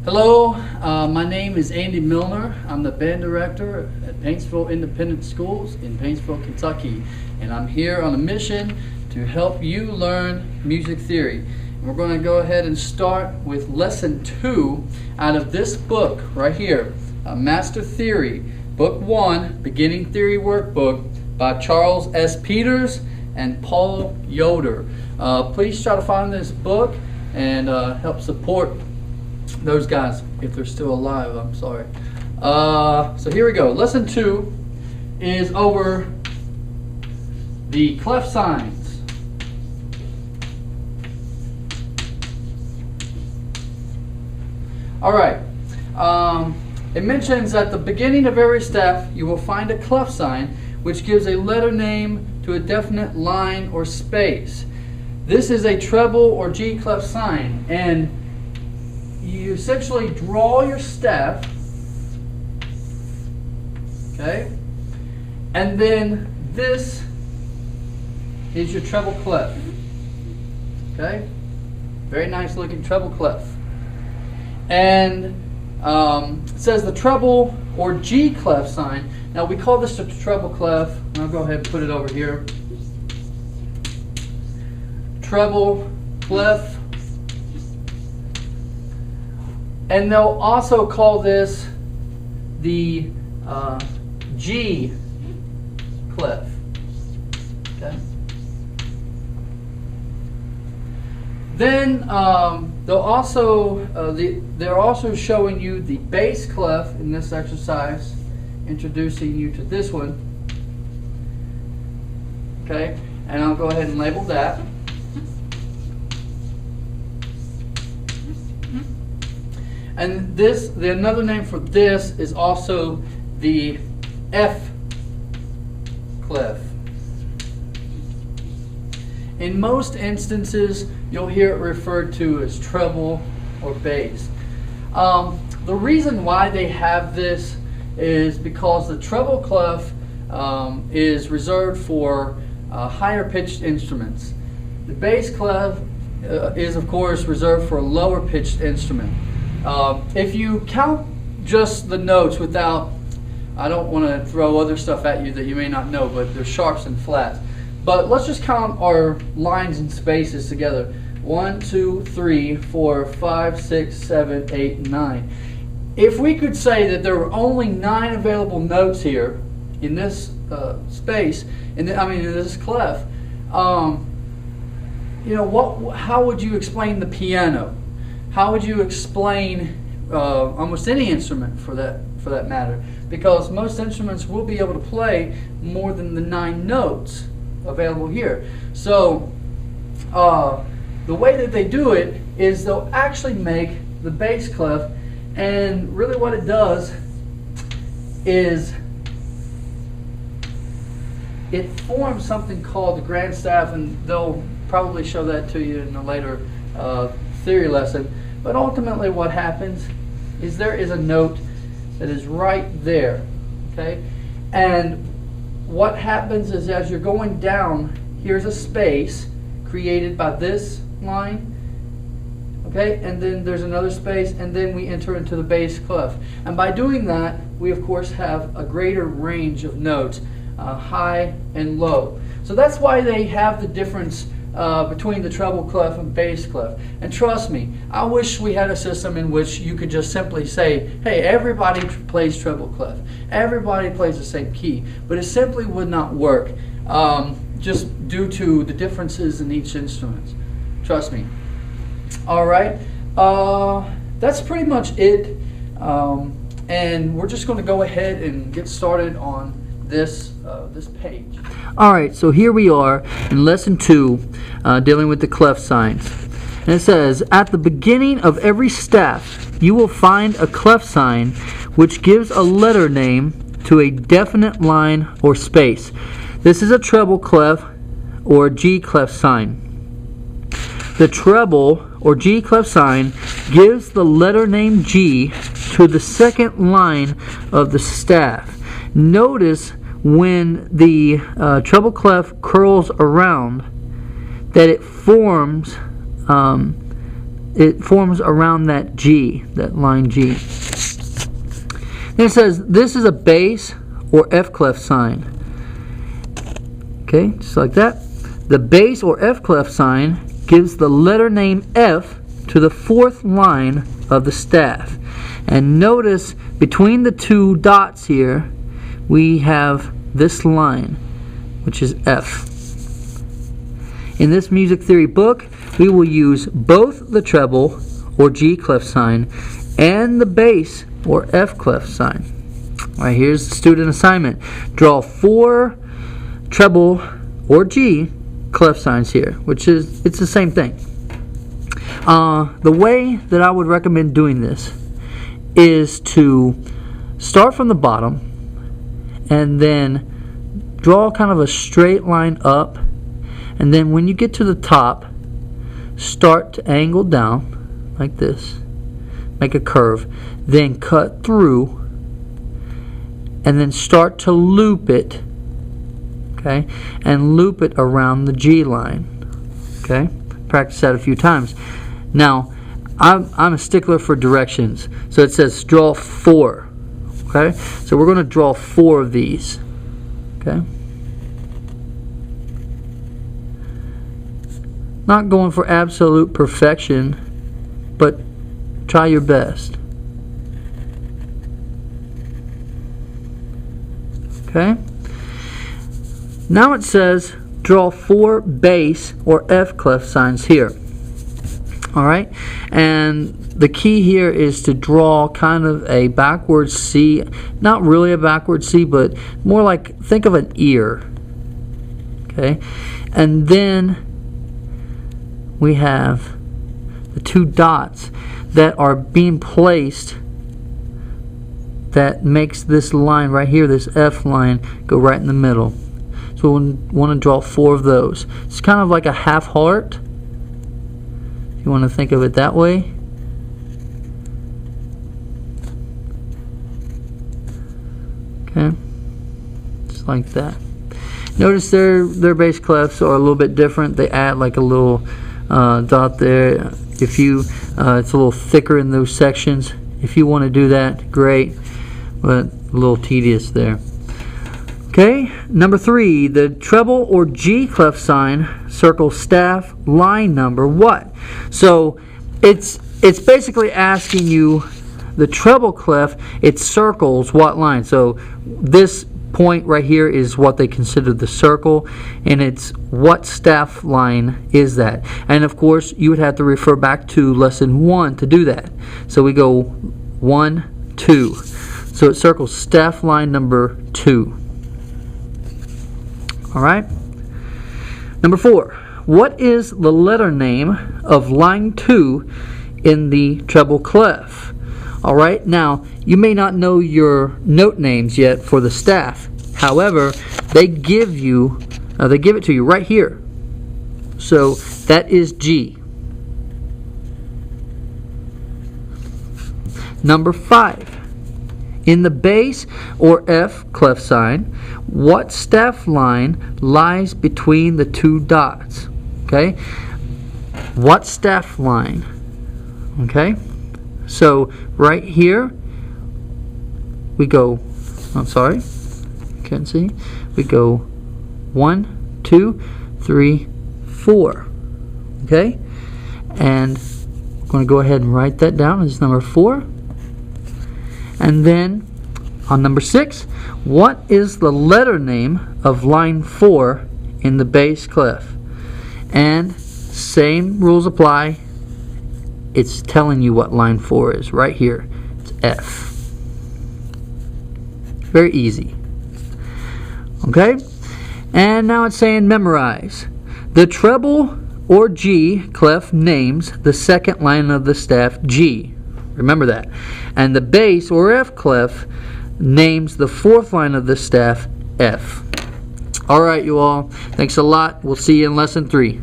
Hello, my name is Andy Milner. I'm the band director at Paintsville Independent Schools in Paintsville, Kentucky. And I'm here on a mission to help you learn music theory. And we're going to go ahead and start with lesson 2 out of this book right here, Master Theory, Book 1, Beginning Theory Workbook by Charles S. Peters and Paul Yoder. Please try to find this book and help support those guys if they're still alive. I'm sorry. So here we go. Lesson 2 is over the clef signs. All right. It mentions at the beginning of every step you will find a clef sign which gives a letter name to a definite line or space. This is a treble or G clef sign, and you essentially draw your step, okay, and then this is your treble clef, okay, very nice looking treble clef. And it says the treble or G clef sign. Now we call this a treble clef. I'll go ahead and put it over here. Treble clef. And they'll also call this the G clef. Okay. Then they're also showing you the bass clef in this exercise, introducing you to this one. Okay, and I'll go ahead and label that. And another name for this is also the F clef. In most instances, you'll hear it referred to as treble or bass. The reason why they have this is because the treble clef is reserved for higher pitched instruments. The bass clef is of course reserved for a lower pitched instrument. If you count just the notes without, I don't want to throw other stuff at you that you may not know, but they're sharps and flats. But let's just count our lines and spaces together. 1, 2, 3, 4, 5, 6, 7, 8, 9. If we could say that there were only 9 available notes here in this space, in this clef, how would you explain the piano? How would you explain almost any instrument for that matter? Because most instruments will be able to play more than the 9 notes available here. So the way that they do it is they'll actually make the bass clef, and really what it does is it forms something called the grand staff, and they'll probably show that to you in a later theory lesson. But ultimately what happens is there is a note that is right there, okay? And what happens is as you're going down, here's a space created by this line, okay? And then there's another space, and then we enter into the bass clef. And by doing that, we of course have a greater range of notes, high and low. So that's why they have the difference between the treble clef and bass clef. And trust me, I wish we had a system in which you could just simply say, hey, everybody plays treble clef. Everybody plays the same key. But it simply would not work just due to the differences in each instrument. Trust me. All right. That's pretty much it. And we're just going to go ahead and get started on this page. All right, so here we are in lesson 2, dealing with the clef signs. And it says, at the beginning of every step, you will find a clef sign which gives a letter name to a definite line or space. This is a treble clef or G clef sign. The treble or G clef sign gives the letter name G to the second line of the staff. Notice when the treble clef curls around that it forms it forms around that G, that line G. Then it says this is a bass or F clef sign. Okay, just like that. The bass or F clef sign gives the letter name F to the fourth line of the staff. And notice between the two dots here, we have this line, which is F. In this music theory book, we will use both the treble or G clef sign and the bass or F clef sign. All right, here's the student assignment. Draw 4 treble or G clef signs here, which is, it's the same thing. The way that I would recommend doing this is to start from the bottom and then draw kind of a straight line up, and then when you get to the top, start to angle down like this, make a curve, then cut through, and then start to loop it, okay, and loop it around the G line. Okay, practice that a few times. Now I'm a stickler for directions, so it says draw 4. Okay, so we're going to draw 4 of these. Okay, not going for absolute perfection, but try your best. Okay, now it says draw 4 bass or F clef signs here. Alright, and the key here is to draw kind of a backwards C, not really a backwards C, but more like, think of an ear. Okay, and then we have the 2 dots that are being placed that makes this line right here, this F line, go right in the middle. So we want to draw 4 of those. It's kind of like a half heart, if you want to think of it that way. Okay, just like that. Notice their bass clefs are a little bit different. They add like a little dot there. If you, it's a little thicker in those sections. If you want to do that, great, but a little tedious there. Okay, number 3, the treble or G clef sign circles staff line number what? So it's basically asking you, the treble clef, it circles what line? So this point right here is what they consider the circle, and it's what staff line is that? And of course you would have to refer back to lesson 1 to do that. So we go 1, 2. So it circles staff line number 2. Alright. Number 4. What is the letter name of line 2 in the treble clef? Alright, now you may not know your note names yet for the staff. However, they give it to you right here. So that is G. Number 5. In the bass or F clef sign, what staff line lies between the 2 dots? Okay? What staff line? Okay? So right here we go, I'm sorry, can't see. We go 1, 2, 3, 4. Okay? And I'm going to go ahead and write that down as number 4. And then on number 6, what is the letter name of line 4 in the bass clef? And same rules apply. It's telling you what line 4 is right here. It's F. Very easy. Okay? And now it's saying memorize. The treble or G clef names the second line of the staff G. Remember that. And the bass or F clef names the fourth line of the staff F. Alright, you all. Thanks a lot. We'll see you in lesson 3.